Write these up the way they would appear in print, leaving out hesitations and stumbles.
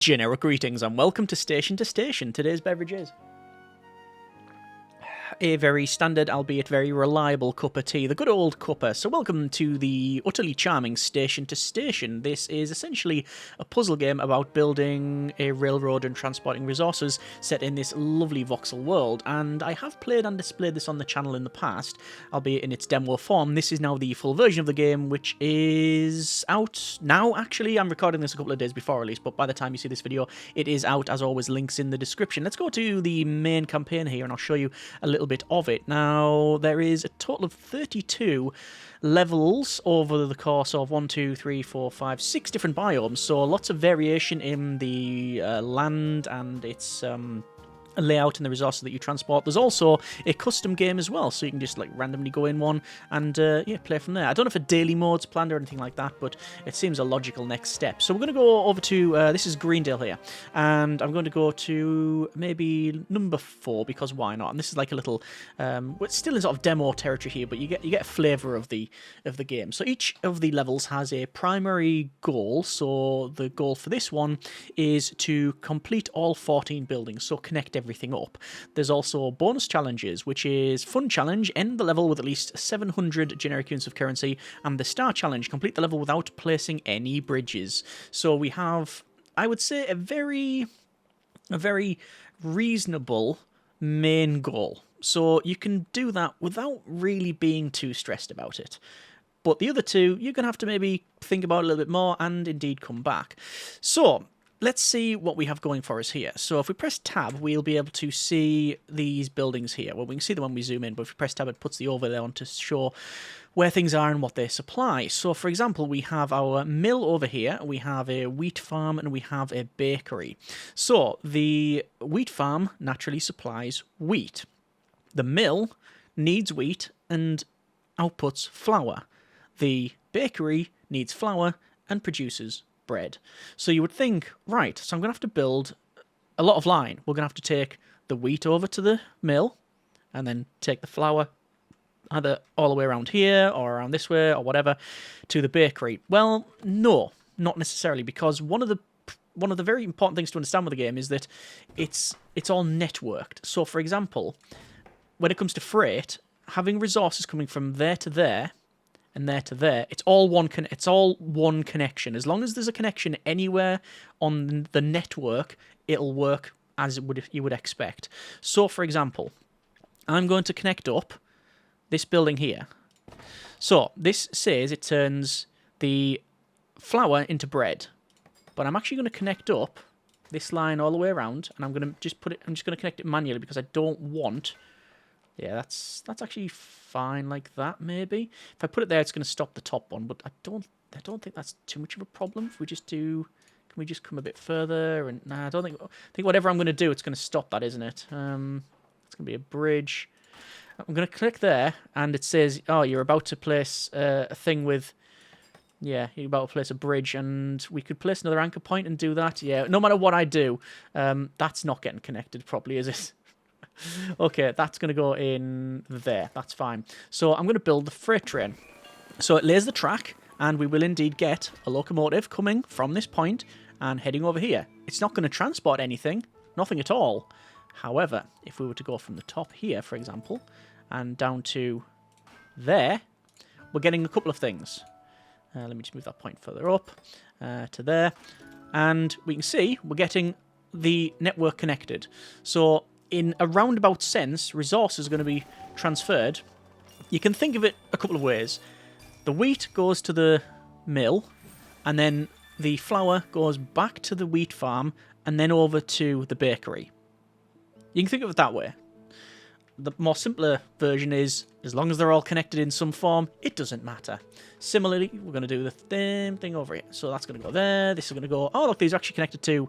Generic greetings and welcome to Station. Today's beverage is a very standard, albeit very reliable cup of tea, the good old cuppa. So welcome to the utterly charming Station. This is essentially a puzzle game about building a railroad and transporting resources set in this lovely voxel world, and I have played and displayed this on the channel in the past, albeit in its demo form. This is now the full version of the game, which is out now. Actually, I'm recording this a couple of days before release, but by the time you see this video, it is out. As always, links in the description. Let's go to the main campaign here, and I'll show you a little bit of it. Now, there is a total of 32 levels over the course of 6 different biomes, so lots of variation in the land and its layout and the resources that you transport. There's also a custom game as well, so you can just like randomly go in one and yeah, play from there. I don't know if a daily mode's planned or anything like that, but it seems a logical next step. So we're going to go over to this is Greendale here, and I'm going to go to maybe number 4 because why not? And this is like a little it's still in sort of demo territory here, but you get a flavour of the game. So each of the levels has a primary goal. So the goal for this one is to complete all 14 buildings, so connect everything up. There's also bonus challenges, which is fun challenge, end the level with at least 700 generic units of currency, and the star challenge, complete the level without placing any bridges. So we have, I would say, a very reasonable main goal. So you can do that without really being too stressed about it. But the other two, you're going to have to maybe think about a little bit more and indeed come back. So let's see what we have going for us here. So if we press tab, we'll be able to see these buildings here. Well, we can see them when we zoom in, but if we press tab, it puts the overlay on to show where things are and what they supply. So for example, we have our mill over here, we have a wheat farm, and we have a bakery. So the wheat farm naturally supplies wheat. The mill needs wheat and outputs flour. The bakery needs flour and produces bread. So you would think, right, so I'm going to have to build a lot of line. We're going to have to take the wheat over to the mill and then take the flour either all the way around here or around this way or whatever to the bakery. Well, no, not necessarily, because one of the very important things to understand with the game is that it's all networked. So for example, when it comes to freight, having resources coming from there to there and there to there, it's all one connection. As long as there's a connection anywhere on the network, it'll work as you would expect. So, for example, I'm going to connect up this building here. So this says it turns the flour into bread, but I'm actually going to connect up this line all the way around, and I'm going to just I'm just going to connect it manually because I don't want. Yeah, that's actually fine like that, maybe. If I put it there, it's going to stop the top one, but I don't think that's too much of a problem. If we just do, can we just come a bit further? And nah, I think whatever I'm going to do, it's going to stop that, isn't it? It's going to be a bridge. I'm going to click there, and it says, oh, you're about to place a thing with, yeah, you're about to place a bridge, and we could place another anchor point and do that. Yeah, no matter what I do, that's not getting connected properly, is it? Okay, that's going to go in there. That's fine. So I'm going to build the freight train. So it lays the track, and we will indeed get a locomotive coming from this point and heading over here. It's not going to transport anything, nothing at all. However, if we were to go from the top here, for example, and down to there, we're getting a couple of things. Let me just move that point further up to there. And we can see we're getting the network connected. So in a roundabout sense, resources are going to be transferred. You can think of it a couple of ways. The wheat goes to the mill, and then the flour goes back to the wheat farm, and then over to the bakery. You can think of it that way. The more simpler version is, as long as they're all connected in some form, it doesn't matter. Similarly, we're going to do the same thing over here. So that's going to go there, this is going to go... Oh, look, these are actually connected to...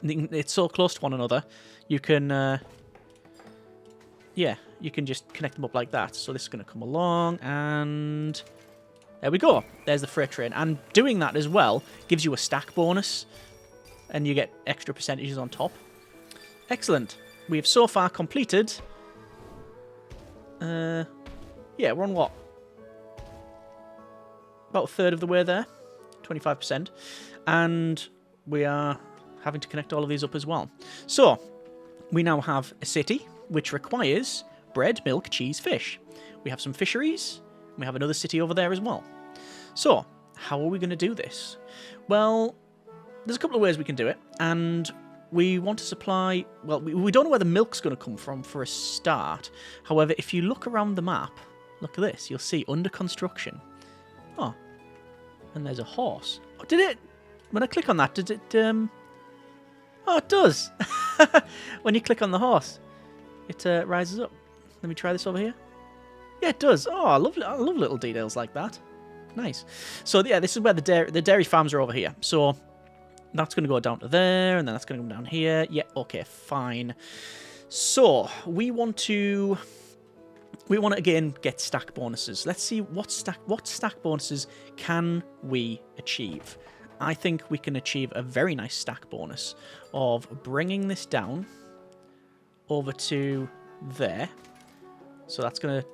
it's so close to one another, you can, yeah, you can just connect them up like that. So this is going to come along, and there we go. There's the freight train. And doing that as well gives you a stack bonus, and you get extra percentages on top. Excellent. We have so far completed... yeah, we're on what? About a third of the way there. 25%. And we are having to connect all of these up as well. So, we now have a city, which requires bread, milk, cheese, fish. We have some fisheries. We have another city over there as well. So, how are we going to do this? Well, there's a couple of ways we can do it, and we want to supply... Well, we don't know where the milk's going to come from for a start. However, if you look around the map, look at this, you'll see under construction. Oh, and there's a horse. Oh, did it... When I click on that, did it... Oh, it does! When you click on the horse, it rises up. Let me try this over here. Yeah, it does. Oh, I love little details like that. Nice. So, yeah, this is where the dairy farms are over here. So, that's going to go down to there, and then that's going to come down here. Yeah, okay, fine. So, we want to again get stack bonuses. Let's see what stack bonuses can we achieve. I think we can achieve a very nice stack bonus of bringing this down over to there. So that's gonna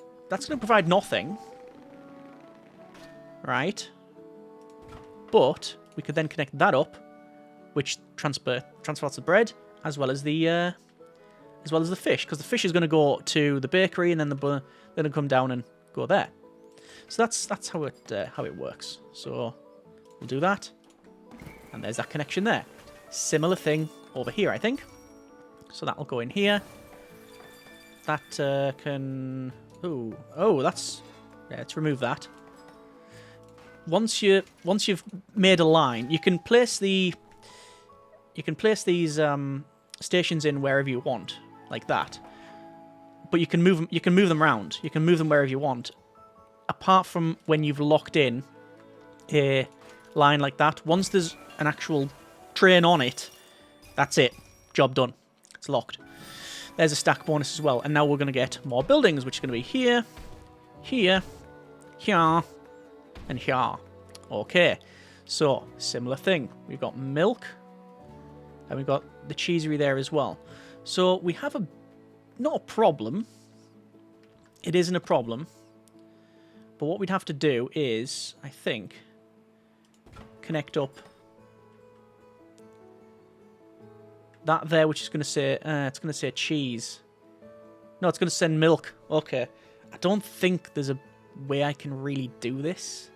provide nothing, right? But we could then connect that up, which transfers the bread as well as the fish, because the fish is going to go to the bakery and then it'll come down and go there. So that's how it works. So we'll do that, and there's that connection there. Similar thing over here, I think. So that'll go in here. That can... Oh, that's... Yeah, let's remove that. Once you've made a line, you can place these stations in wherever you want, like that. But you can move them. You can move them around. You can move them wherever you want. Apart from when you've locked in a line like that. Once there's an actual train on it, that's it. Job done. It's locked. There's a stack bonus as well. And now we're going to get more buildings, which is going to be here, here, here, and here. Okay. So, similar thing. We've got milk. And we've got the cheesery there as well. So, we have not a problem. It isn't a problem. But what we'd have to do is, I think, connect up that there, which is going to say, it's going to say cheese. No, it's going to send milk. Okay. I don't think there's a way I can really do this.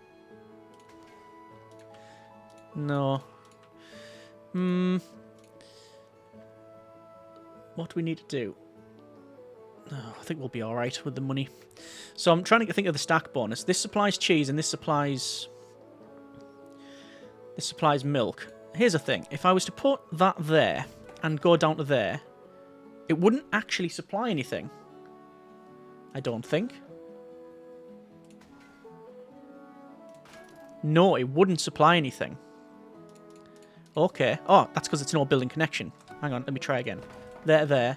No. What do we need to do? Oh, I think we'll be alright with the money. So I'm trying to think of the stack bonus. This supplies cheese and this supplies milk. Here's the thing. If I was to put that there and go down to there, it wouldn't actually supply anything. I don't think. No, it wouldn't supply anything. Okay. Oh, that's because it's no building connection. Hang on, let me try again. There.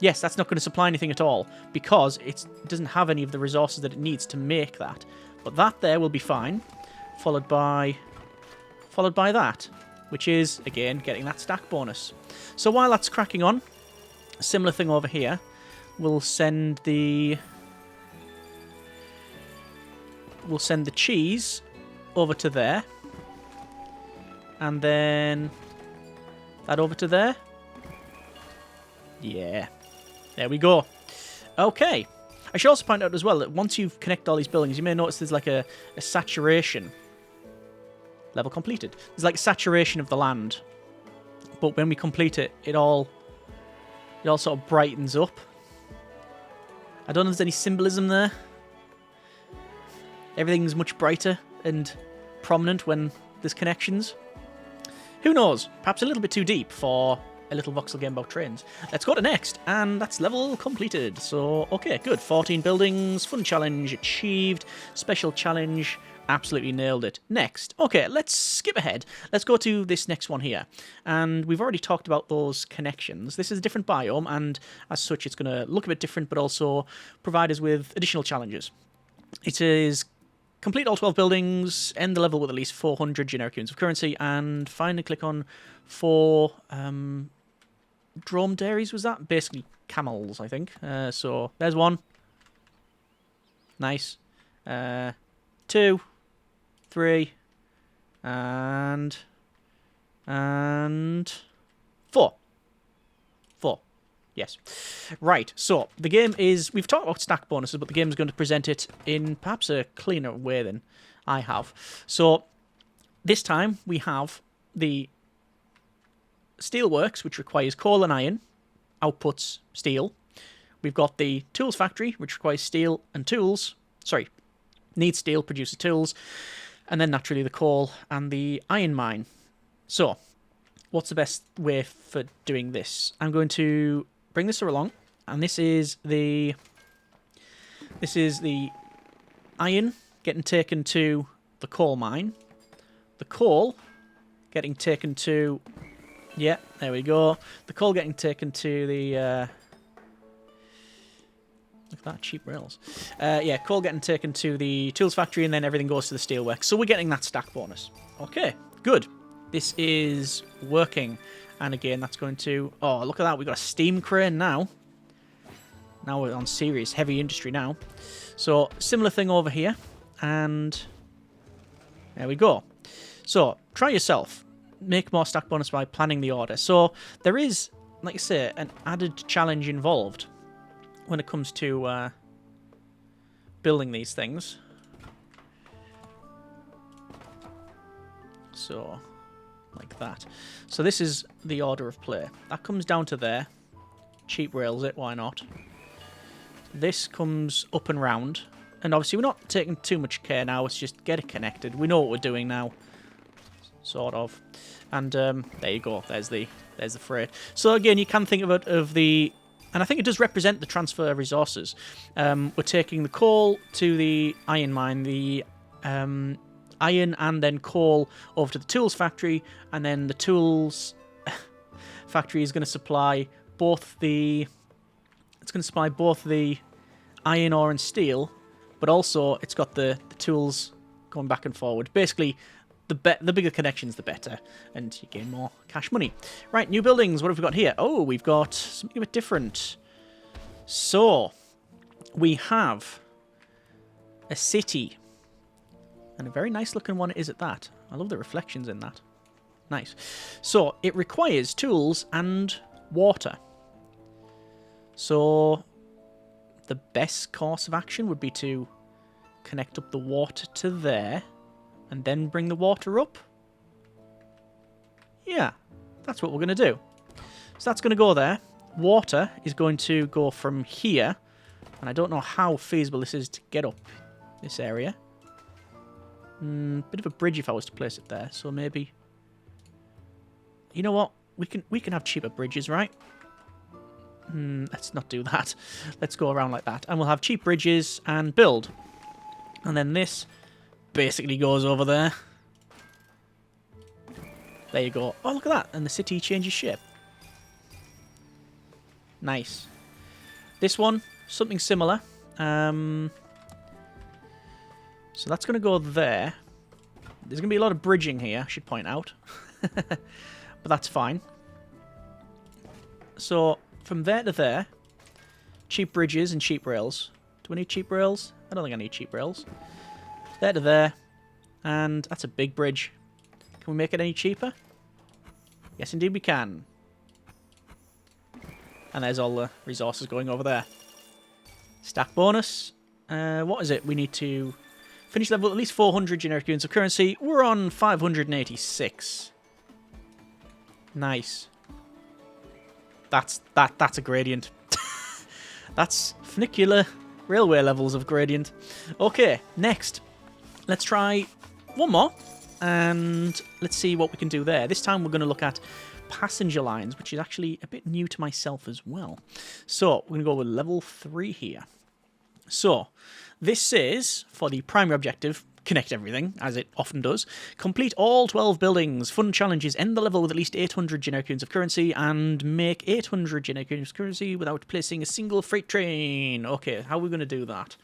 Yes, that's not going to supply anything at all, because it doesn't have any of the resources that it needs to make that. But that there will be fine, followed by that, which is, again, getting that stack bonus. So while that's cracking on, a similar thing over here, we'll send the cheese over to there, and then that over to there. Yeah. There we go. Okay. I should also point out as well that once you've connected all these buildings, you may notice there's like a saturation. Level completed. There's like saturation of the land. But when we complete it, it all sort of brightens up. I don't know if there's any symbolism there. Everything's much brighter and prominent when there's connections. Who knows? Perhaps a little bit too deep for a little voxel game about trains. Let's go to next, and that's level completed. So, okay, good. 14 buildings, fun challenge achieved, special challenge, absolutely nailed it. Next, okay, let's skip ahead. Let's go to this next one here. And we've already talked about those connections. This is a different biome, and as such, it's going to look a bit different, but also provide us with additional challenges. It is complete all 12 buildings, end the level with at least 400 generic units of currency, and finally click on 4 dromedaries, was that? Basically camels, I think. So there's one. Nice. 2, 3, and And 4. 4. Yes. Right, so the game is... We've talked about stack bonuses, but the game is going to present it in perhaps a cleaner way than I have. So this time we have the Steelworks, which requires coal and iron, outputs steel. We've got the Tools Factory, which requires steel and tools. Sorry, needs steel, produces tools. And then naturally the coal and the iron mine. So, what's the best way for doing this? I'm going to bring this along, and this is the iron getting taken to the coal mine. The coal getting taken to... Yeah, there we go. The coal getting taken to the... Look at that, cheap rails. Yeah, coal getting taken to the tools factory, and then everything goes to the steelworks. So we're getting that stack bonus. Okay, good. This is working. And again, that's going to... Oh, look at that. We've got a steam crane now. Now we're on serious heavy industry now. So, similar thing over here. And there we go. So, try yourself. Make more stack bonus by planning the order. So, there is, like I say, an added challenge involved when it comes to building these things. So, like that. So this is the order of play. That comes down to there. Cheap rails it, why not? This comes up and round. And obviously we're not taking too much care now, it's just get it connected. We know what we're doing now. Sort of. And there you go, there's the freight. So again, you can think of it of the... And I think it does represent the transfer of resources. We're taking the coal to the iron mine, the iron and then coal over to the tools factory, and then the tools factory is going to supply both the... It's going to supply both the iron ore and steel, but also it's got the tools going back and forward. Basically, the bigger connections, the better, and you gain more cash money. Right, new buildings. What have we got here? Oh, we've got something a bit different. So, we have a city, and a very nice looking one is at that. I love the reflections in that. Nice. So, it requires tools and water. So, the best course of action would be to connect up the water to there, and then bring the water up? Yeah, that's what we're going to do. So that's going to go there. Water is going to go from here. And I don't know how feasible this is to get up this area. Bit of a bridge if I was to place it there. So maybe... You know what? We can have cheaper bridges, right? Let's not do that. Let's go around like that. And we'll have cheap bridges and build. And then this... basically goes over there. There you go. Oh, look at that. And the city changes shape. Nice. This one, something similar. So that's going to go there. There's going to be a lot of bridging here, I should point out. But that's fine. So, from there to there, cheap bridges and cheap rails. Do I need cheap rails? I don't think I need cheap rails. There to there, and that's a big bridge. Can we make it any cheaper? Yes, indeed we can. And there's all the resources going over there. Stack bonus. What is it? We need to finish level at least 400 generic units of currency. We're on 586. Nice. That's a gradient. That's funicular railway levels of gradient. Okay, next. Let's try one more, and let's see what we can do there. This time we're going to look at passenger lines, which is actually a bit new to myself as well. So we're going to go with level 3 here. So this is, for the primary objective, connect everything, as it often does. Complete all 12 buildings, fun challenges, end the level with at least 800 generic units of currency, and make 800 generic units of currency without placing a single freight train. Okay, how are we going to do that?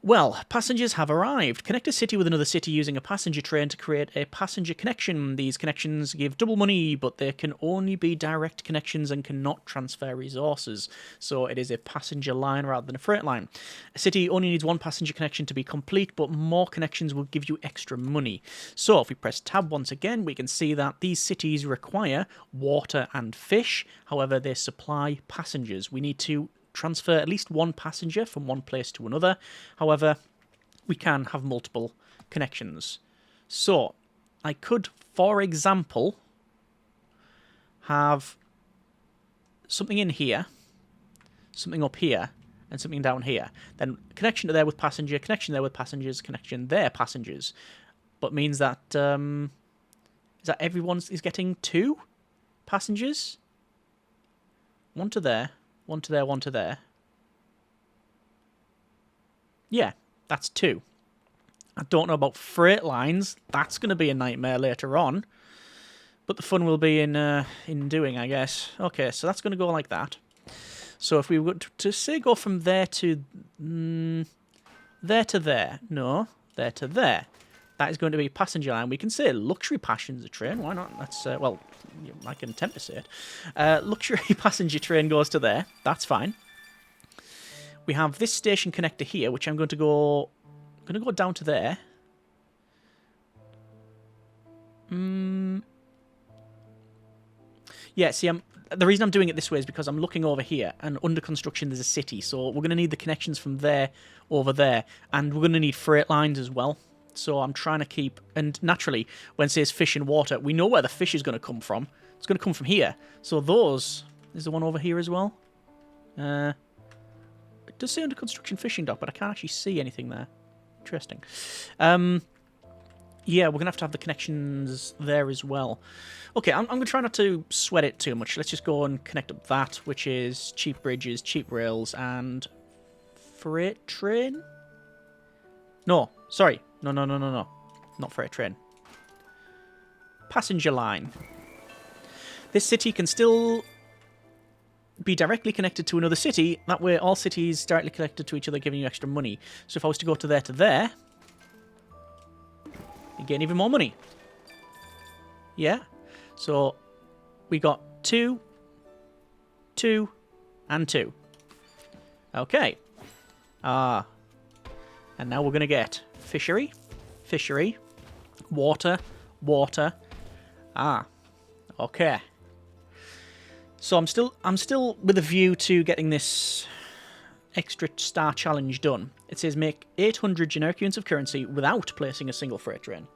Well, passengers have arrived. Connect a city with another city using a passenger train to create a passenger connection. These connections give double money, but they can only be direct connections and cannot transfer resources. So it is a passenger line rather than a freight line. A city only needs one passenger connection to be complete, but more connections will give you extra money. So if we press tab once again, we can see that these cities require water and fish. However, they supply passengers. We need to transfer at least one passenger from one place to another. However, we can have multiple connections. So, I could, for example, have something in here, something up here, and something down here. Then connection to there with passenger, connection there with passengers, connection there passengers. But means that is that everyone is getting 2 passengers? One to there. One to there, one to there. Yeah, that's 2. I don't know about freight lines. That's going to be a nightmare later on. But the fun will be in doing, I guess. Okay, so that's going to go like that. So if we were to say go from there to... there to there. No, there to there. That is going to be passenger line. We can say luxury passenger train. Why not? That's, well, I can attempt to say it. Luxury passenger train goes to there. That's fine. We have this station connector here, which I'm going to go down to there. Yeah, see, the reason I'm doing it this way is because I'm looking over here, and under construction there's a city, so we're going to need the connections from there over there, and we're going to need freight lines as well. So I'm trying to keep... And naturally, when it says fish and water, we know where the fish is going to come from. It's going to come from here. So those... Is there one over here as well? It does say under construction fishing dock, but I can't actually see anything there. Interesting. Yeah, we're going to have the connections there as well. Okay, I'm going to try not to sweat it too much. Let's just go and connect up that, which is cheap bridges, cheap rails, and... Freight train? No, sorry. No. Not freight train. Passenger line. This city can still be directly connected to another city. That way all cities directly connected to each other, giving you extra money. So if I was to go to there, you gain even more money. Yeah. So we got 2, 2, and 2. Okay. And now we're going to get fishery, fishery, water, water. Okay. So I'm still with a view to getting this extra star challenge done. It says make 800 generic units of currency without placing a single freight train.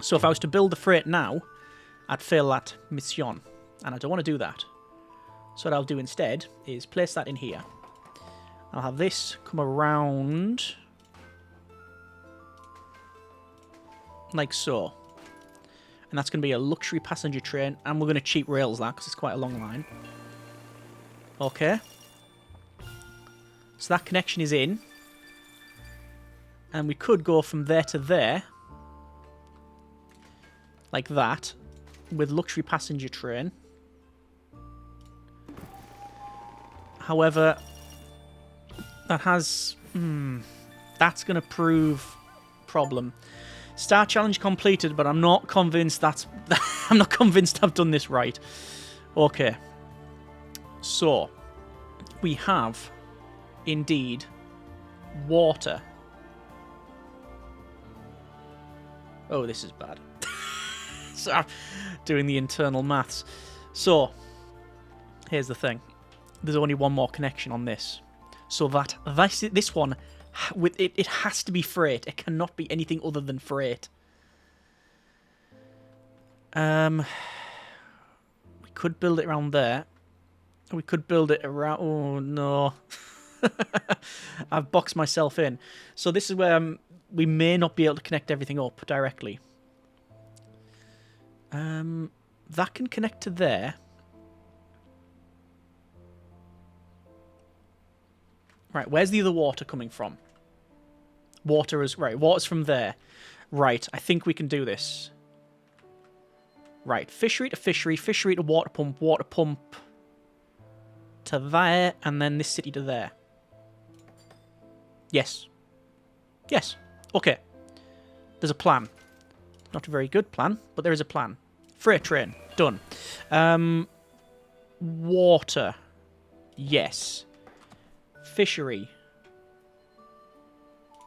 So if I was to build the freight now, I'd fail that mission, and I don't want to do that. So what I'll do instead is place that in here. I'll have this come around like so. And that's going to be a luxury passenger train, and we're going to cheap rails that because it's quite a long line. Okay. So that connection is in. And we could go from there to there. Like that. With luxury passenger train. However, that has... that's going to prove problem. Star challenge completed, but I'm not convinced that's... I'm not convinced I've done this right. Okay. So, we have, indeed, water. Oh, this is bad. So, I'm doing the internal maths. So, here's the thing. There's only one more connection on this. So that this one, it has to be freight. It cannot be anything other than freight. We could build it around there. We could build it around... Oh, no. I've boxed myself in. So this is where we may not be able to connect everything up directly. That can connect to there. Right, where's the other water coming from? Water is... Right, water's from there. Right, I think we can do this. Right, fishery to fishery, fishery to water pump to there, and then this city to there. Yes. Yes. Okay. There's a plan. Not a very good plan, but there is a plan. Freight train. Done. Water. Yes. Fishery.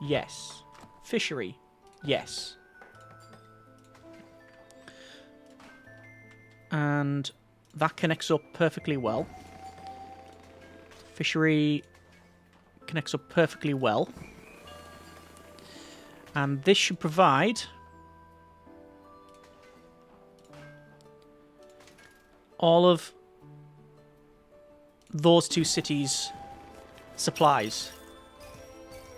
Yes. Fishery. Yes. And that connects up perfectly well. Fishery connects up perfectly well. And this should provide all of those two cities' supplies.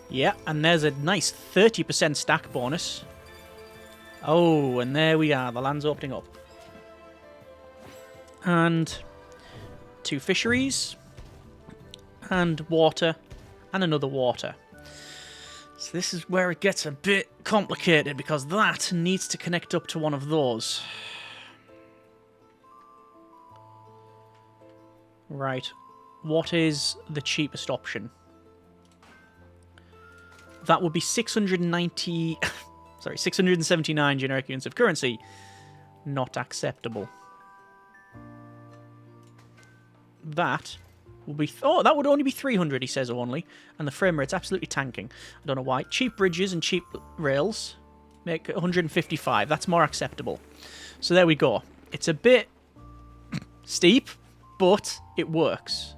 Yeah, and there's a nice 30% stack bonus. Oh, and there we are. The land's opening up. And 2 fisheries. And water. And another water. So this is where it gets a bit complicated, because that needs to connect up to one of those. Right. What is the cheapest option? That would be 690... sorry, 679 generic units of currency. Not acceptable. That will be... oh, that would only be 300, he says only. And the frame rate's absolutely tanking. I don't know why. Cheap bridges and cheap rails make 155. That's more acceptable. So there we go. It's a bit steep, but it works.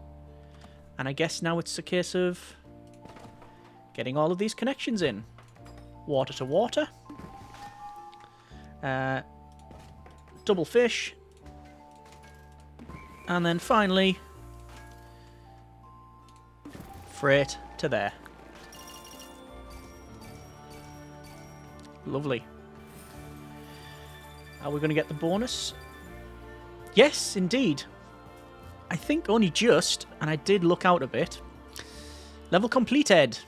And I guess now it's a case of getting all of these connections in. Water to water. Double fish. And then finally, freight to there. Lovely. Are we going to get the bonus? Yes, indeed. I think only just, and I did look out a bit. Level completed.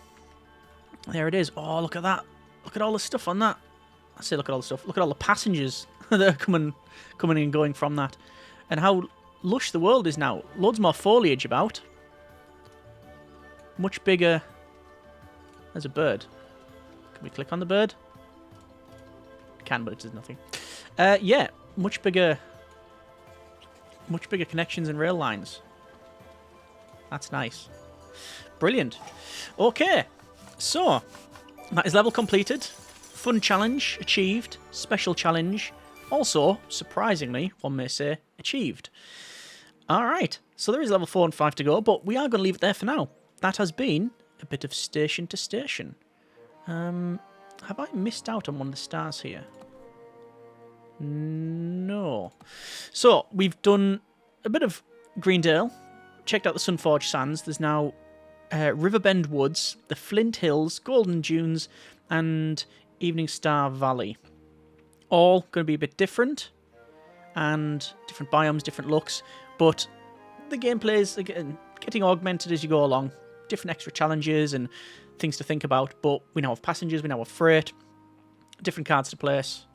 There it is. Oh, look at that. Look at all the stuff on that. I say look at all the stuff. Look at all the passengers that are coming and going from that. And how lush the world is now. Loads more foliage about. Much bigger. There's a bird. Can we click on the bird? Can, but it does nothing. Yeah, much bigger connections and rail lines. That's nice. Brilliant. Okay, so that is level completed. Fun challenge achieved. Special challenge also, surprisingly, one may say, achieved. Alright, so there is level 4 and 5 to go, but we are going to leave it there for now. That has been a bit of station to station. Have I missed out on one of the stars here? No. So, we've done a bit of Greendale, checked out the Sunforge Sands. There's now Riverbend Woods, the Flint Hills, Golden Dunes, and Evening Star Valley. All going to be a bit different, and different biomes, different looks, but the gameplay is, again, getting augmented as you go along. Different extra challenges and things to think about, but we now have passengers, we now have freight, different cards to place.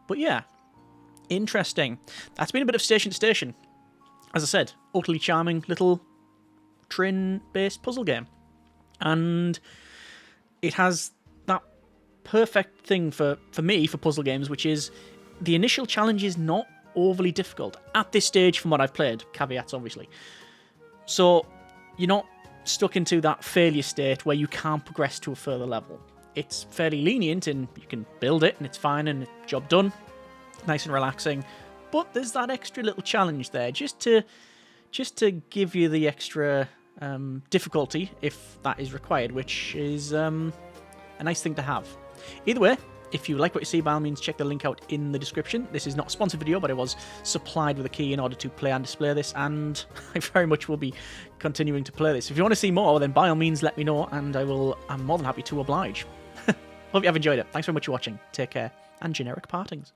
But yeah, interesting. That's been a bit of station to station. As I said, utterly charming little train-based puzzle game. And it has that perfect thing for me, for puzzle games, which is the initial challenge is not overly difficult. At this stage, from what I've played, caveats obviously. So, you're not stuck into that failure state where you can't progress to a further level. It's fairly lenient and you can build it and it's fine and job done. Nice and relaxing. But there's that extra little challenge there just to give you the extra difficulty if that is required, which is a nice thing to have. Either way, if you like what you see, by all means check the link out in the description. This is not a sponsored video, but I was supplied with a key in order to play and display this, and I very much will be continuing to play this. If you want to see more, then by all means let me know, and I'm more than happy to oblige. Hope you have enjoyed it. Thanks very much for watching. Take care, and generic partings.